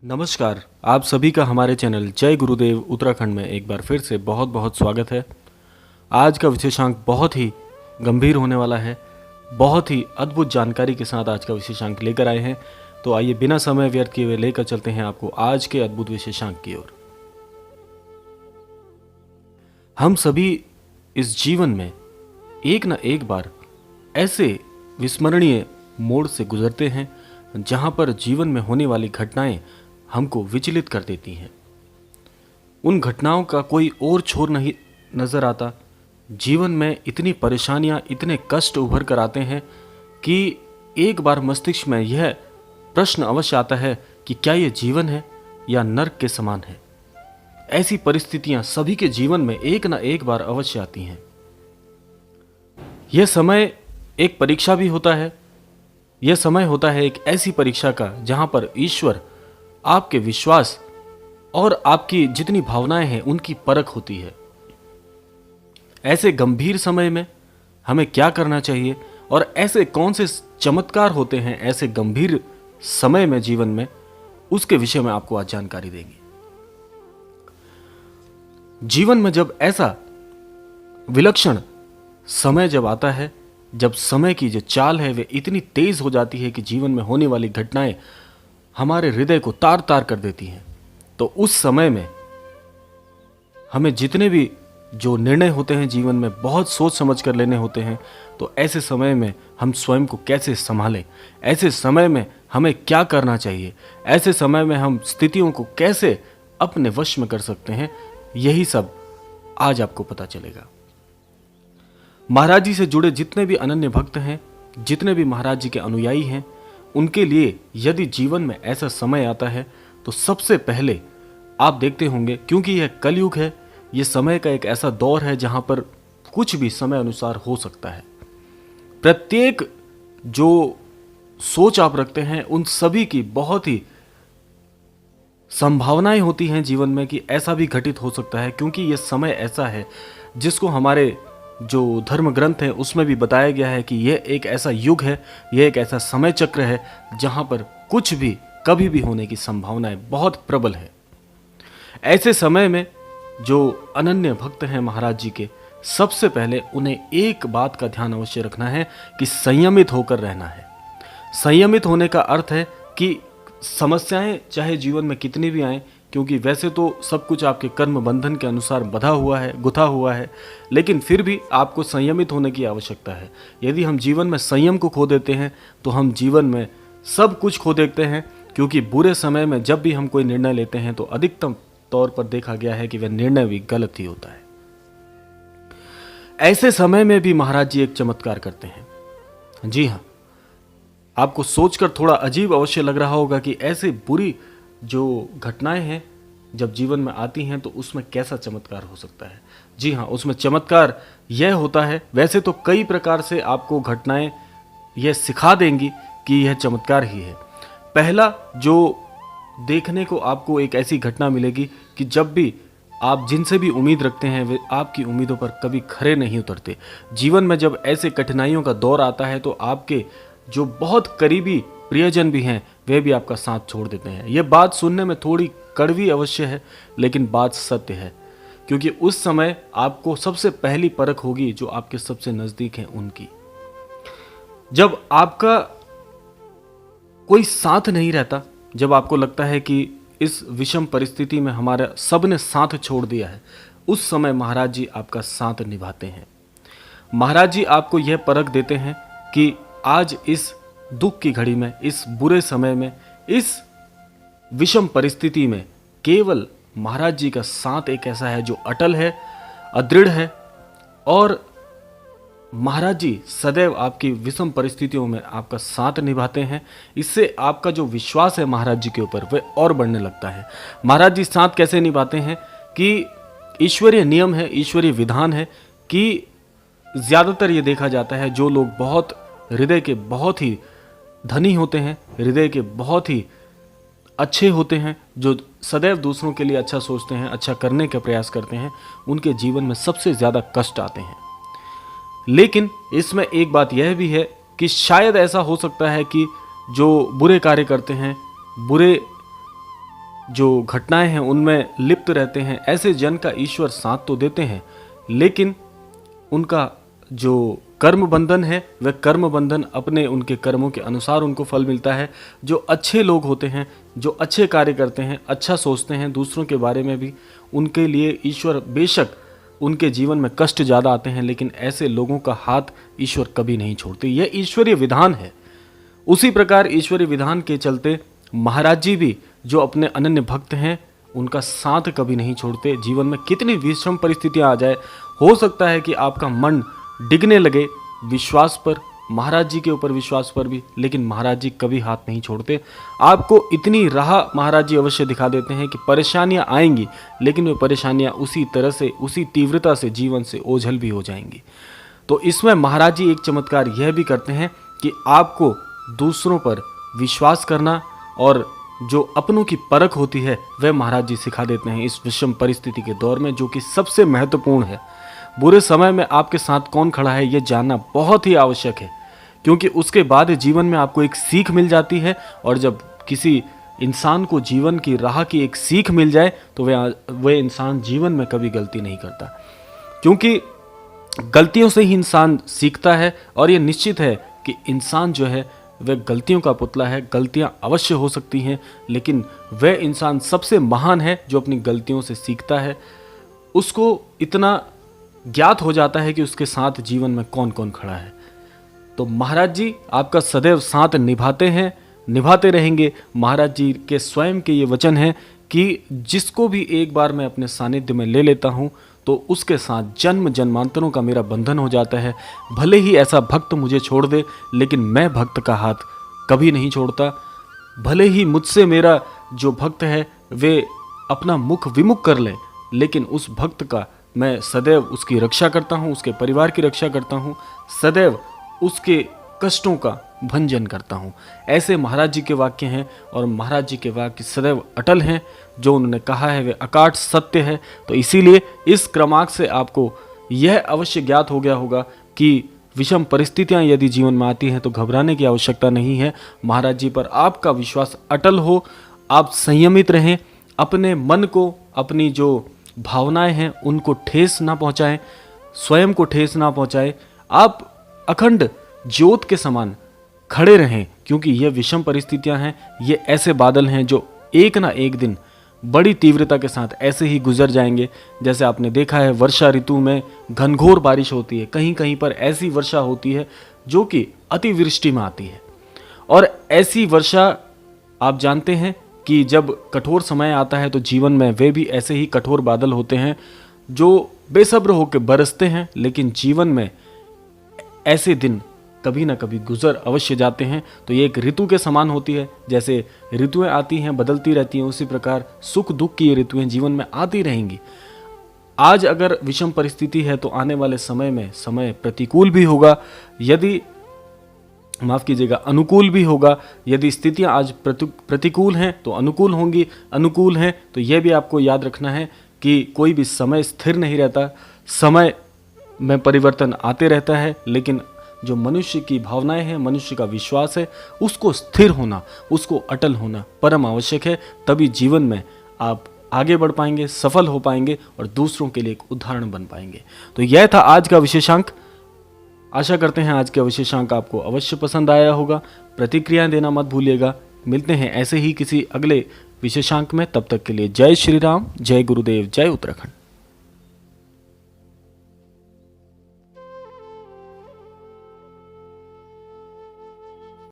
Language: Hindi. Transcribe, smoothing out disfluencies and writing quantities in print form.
नमस्कार। आप सभी का हमारे चैनल जय गुरुदेव उत्तराखंड में एक बार फिर से बहुत बहुत स्वागत है। आज का विशेषांक बहुत ही गंभीर होने वाला है। बहुत ही अद्भुत जानकारी के साथ आज का विशेषांक लेकर आए हैं। तो आइए बिना समय व्यर्थ किए हुए लेकर चलते हैं आपको आज के अद्भुत विशेषांक की ओर। हम सभी इस जीवन में एक न एक बार ऐसे विस्मरणीय मोड़ से गुजरते हैं जहां पर जीवन में होने वाली घटनाएं हमको विचलित कर देती हैं। उन घटनाओं का कोई और छोर नहीं नजर आता। जीवन में इतनी परेशानियां, इतने कष्ट उभर कर आते हैं कि एक बार मस्तिष्क में यह प्रश्न अवश्य आता है कि क्या यह जीवन है या नर्क के समान है। ऐसी परिस्थितियां सभी के जीवन में एक न एक बार अवश्य आती हैं। यह समय एक परीक्षा भी होता है। यह समय होता है एक ऐसी परीक्षा का जहां पर ईश्वर आपके विश्वास और आपकी जितनी भावनाएं हैं उनकी परख होती है। ऐसे गंभीर समय में हमें क्या करना चाहिए और ऐसे कौन से चमत्कार होते हैं ऐसे गंभीर समय में जीवन में, उसके विषय में आपको आज जानकारी देंगे। जीवन में जब ऐसा विलक्षण समय जब आता है, जब समय की जो चाल है वे इतनी तेज हो जाती है कि जीवन में होने वाली घटनाएं हमारे हृदय को तार तार कर देती हैं, तो उस समय में हमें जितने भी जो निर्णय होते हैं जीवन में बहुत सोच समझ कर लेने होते हैं। तो ऐसे समय में हम स्वयं को कैसे संभालें, ऐसे समय में हमें क्या करना चाहिए, ऐसे समय में हम स्थितियों को कैसे अपने वश में कर सकते हैं, यही सब आज आपको पता चलेगा। महाराज जी से जुड़े जितने भी अनन्य भक्त हैं, जितने भी महाराज जी के अनुयायी हैं, उनके लिए यदि जीवन में ऐसा समय आता है तो सबसे पहले आप देखते होंगे, क्योंकि यह कलयुग है, यह समय का एक ऐसा दौर है जहां पर कुछ भी समय अनुसार हो सकता है। प्रत्येक जो सोच आप रखते हैं उन सभी की बहुत ही संभावनाएं होती हैं जीवन में कि ऐसा भी घटित हो सकता है, क्योंकि यह समय ऐसा है जिसको हमारे जो धर्म ग्रंथ है उसमें भी बताया गया है कि यह एक ऐसा युग है, यह एक ऐसा समय चक्र है जहां पर कुछ भी कभी भी होने की संभावनाएं बहुत प्रबल है। ऐसे समय में जो अनन्य भक्त हैं महाराज जी के, सबसे पहले उन्हें एक बात का ध्यान अवश्य रखना है कि संयमित होकर रहना है। संयमित होने का अर्थ है कि समस्याएं चाहे जीवन में कितनी भी आएं, क्योंकि वैसे तो सब कुछ आपके कर्म बंधन के अनुसार बंधा हुआ है, गुथा हुआ है, लेकिन फिर भी आपको संयमित होने की आवश्यकता है। यदि हम जीवन में संयम को खो देते हैं तो हम जीवन में सब कुछ खो देते हैं, क्योंकि बुरे समय में जब भी हम कोई निर्णय लेते हैं तो अधिकतम तौर पर देखा गया है कि वह निर्णय भी गलत ही होता है। ऐसे समय में भी महाराज जी एक चमत्कार करते हैं। जी हाँ, आपको सोचकर थोड़ा अजीब अवश्य लग रहा होगा कि ऐसे बुरी जो घटनाएं हैं जब जीवन में आती हैं तो उसमें कैसा चमत्कार हो सकता है। जी हाँ, उसमें चमत्कार यह होता है, वैसे तो कई प्रकार से आपको घटनाएं यह सिखा देंगी कि यह चमत्कार ही है। पहला जो देखने को आपको एक ऐसी घटना मिलेगी कि जब भी आप जिनसे भी उम्मीद रखते हैं वे आपकी उम्मीदों पर कभी खरे नहीं उतरते। जीवन में जब ऐसे कठिनाइयों का दौर आता है तो आपके जो बहुत करीबी प्रियजन भी हैं वे भी आपका साथ छोड़ देते हैं। यह बात सुनने में थोड़ी कड़वी अवश्य है, लेकिन बात सत्य है, क्योंकि उस समय आपको सबसे पहली परख होगी जो आपके सबसे नजदीक हैं उनकी। जब आपका कोई साथ नहीं रहता, जब आपको लगता है कि इस विषम परिस्थिति में हमारा सब ने साथ छोड़ दिया है, उस समय महाराज जी आपका साथ निभाते हैं। महाराज जी आपको यह परख देते हैं कि आज इस दुख की घड़ी में, इस बुरे समय में, इस विषम परिस्थिति में केवल महाराज जी का साथ एक ऐसा है जो अटल है, अदृढ़ है, और महाराज जी सदैव आपकी विषम परिस्थितियों में आपका साथ निभाते हैं। इससे आपका जो विश्वास है महाराज जी के ऊपर वह और बढ़ने लगता है। महाराज जी साथ कैसे निभाते हैं कि ईश्वरीय नियम है, ईश्वरीय विधान है कि ज़्यादातर ये देखा जाता है जो लोग बहुत हृदय के बहुत ही धनी होते हैं, हृदय के बहुत ही अच्छे होते हैं, जो सदैव दूसरों के लिए अच्छा सोचते हैं, अच्छा करने का प्रयास करते हैं, उनके जीवन में सबसे ज़्यादा कष्ट आते हैं। लेकिन इसमें एक बात यह भी है कि शायद ऐसा हो सकता है कि जो बुरे कार्य करते हैं, बुरे जो घटनाएं हैं उनमें लिप्त रहते हैं, ऐसे जन का ईश्वर साथ तो देते हैं, लेकिन उनका जो कर्म बंधन है वह कर्म बंधन अपने उनके कर्मों के अनुसार उनको फल मिलता है। जो अच्छे लोग होते हैं, जो अच्छे कार्य करते हैं, अच्छा सोचते हैं दूसरों के बारे में भी, उनके लिए ईश्वर बेशक उनके जीवन में कष्ट ज़्यादा आते हैं, लेकिन ऐसे लोगों का हाथ ईश्वर कभी नहीं छोड़ते। यह ईश्वरीय विधान है। उसी प्रकार ईश्वरीय विधान के चलते महाराज जी भी जो अपने अनन्य भक्त हैं उनका साथ कभी नहीं छोड़ते। जीवन में कितनी विषम परिस्थितियां आ जाए, हो सकता है कि आपका मन डिगने लगे विश्वास पर, महाराज जी के ऊपर विश्वास पर भी, लेकिन महाराज जी कभी हाथ नहीं छोड़ते। आपको इतनी राह महाराज जी अवश्य दिखा देते हैं कि परेशानियां आएंगी, लेकिन वे परेशानियां उसी तरह से, उसी तीव्रता से जीवन से ओझल भी हो जाएंगी। तो इसमें महाराज जी एक चमत्कार यह भी करते हैं कि आपको दूसरों पर विश्वास करना और जो अपनों की परख होती है वह महाराज जी सिखा देते हैं इस विषम परिस्थिति के दौर में, जो कि सबसे महत्वपूर्ण है। बुरे समय में आपके साथ कौन खड़ा है यह जानना बहुत ही आवश्यक है, क्योंकि उसके बाद जीवन में आपको एक सीख मिल जाती है। और जब किसी इंसान को जीवन की राह की एक सीख मिल जाए तो वह इंसान जीवन में कभी गलती नहीं करता, क्योंकि गलतियों से ही इंसान सीखता है। और यह निश्चित है कि इंसान जो है वह गलतियों का पुतला है। गलतियां अवश्य हो सकती हैं, लेकिन वह इंसान सबसे महान है जो अपनी गलतियों से सीखता है। उसको इतना ज्ञात हो जाता है कि उसके साथ जीवन में कौन कौन खड़ा है। तो महाराज जी आपका सदैव साथ निभाते हैं, निभाते रहेंगे। महाराज जी के स्वयं के ये वचन हैं कि जिसको भी एक बार मैं अपने सानिध्य में ले लेता हूँ तो उसके साथ जन्म जन्मांतरों का मेरा बंधन हो जाता है। भले ही ऐसा भक्त मुझे छोड़ दे, लेकिन मैं भक्त का हाथ कभी नहीं छोड़ता। भले ही मुझसे मेरा जो भक्त है वे अपना मुख विमुख कर ले, लेकिन उस भक्त का मैं सदैव उसकी रक्षा करता हूँ, उसके परिवार की रक्षा करता हूँ, सदैव उसके कष्टों का भंजन करता हूँ। ऐसे महाराज जी के वाक्य हैं, और महाराज जी के वाक्य सदैव अटल हैं। जो उन्होंने कहा है वे अकाट सत्य है। तो इसीलिए इस क्रमांक से आपको यह अवश्य ज्ञात हो गया होगा कि विषम परिस्थितियां यदि जीवन में आती हैं तो घबराने की आवश्यकता नहीं है। महाराज जी पर आपका विश्वास अटल हो, आप संयमित रहें, अपने मन को, अपनी जो भावनाएं हैं उनको ठेस ना पहुंचाएं, स्वयं को ठेस ना पहुंचाएं। आप अखंड ज्योत के समान खड़े रहें, क्योंकि ये विषम परिस्थितियां हैं, ये ऐसे बादल हैं जो एक ना एक दिन बड़ी तीव्रता के साथ ऐसे ही गुजर जाएंगे। जैसे आपने देखा है वर्षा ऋतु में घनघोर बारिश होती है, कहीं कहीं पर ऐसी वर्षा होती है जो कि अतिवृष्टि में आती है। और ऐसी वर्षा आप जानते हैं कि जब कठोर समय आता है तो जीवन में वे भी ऐसे ही कठोर बादल होते हैं जो बेसब्र होकर बरसते हैं, लेकिन जीवन में ऐसे दिन कभी ना कभी गुजर अवश्य जाते हैं। तो ये एक ऋतु के समान होती है। जैसे ऋतुएं आती हैं, बदलती रहती हैं, उसी प्रकार सुख दुख की ये ऋतुएं जीवन में आती रहेंगी। आज अगर विषम परिस्थिति है तो आने वाले समय में समय प्रतिकूल भी होगा, यदि माफ कीजिएगा अनुकूल भी होगा। यदि स्थितियां आज प्रतिकूल हैं तो अनुकूल होंगी, अनुकूल हैं तो यह भी आपको याद रखना है कि कोई भी समय स्थिर नहीं रहता, समय में परिवर्तन आते रहता है। लेकिन जो मनुष्य की भावनाएं हैं, मनुष्य का विश्वास है, उसको स्थिर होना, उसको अटल होना परम आवश्यक है। तभी जीवन में आप आगे बढ़ पाएंगे, सफल हो पाएंगे और दूसरों के लिए एक उदाहरण बन पाएंगे। तो यह था आज का विशेषांक। आशा करते हैं आज का विशेषांक आपको अवश्य पसंद आया होगा। प्रतिक्रियाएं देना मत भूलिएगा। मिलते हैं ऐसे ही किसी अगले विशेषांक में। तब तक के लिए जय श्री राम, जय गुरुदेव, जय उत्तराखंड।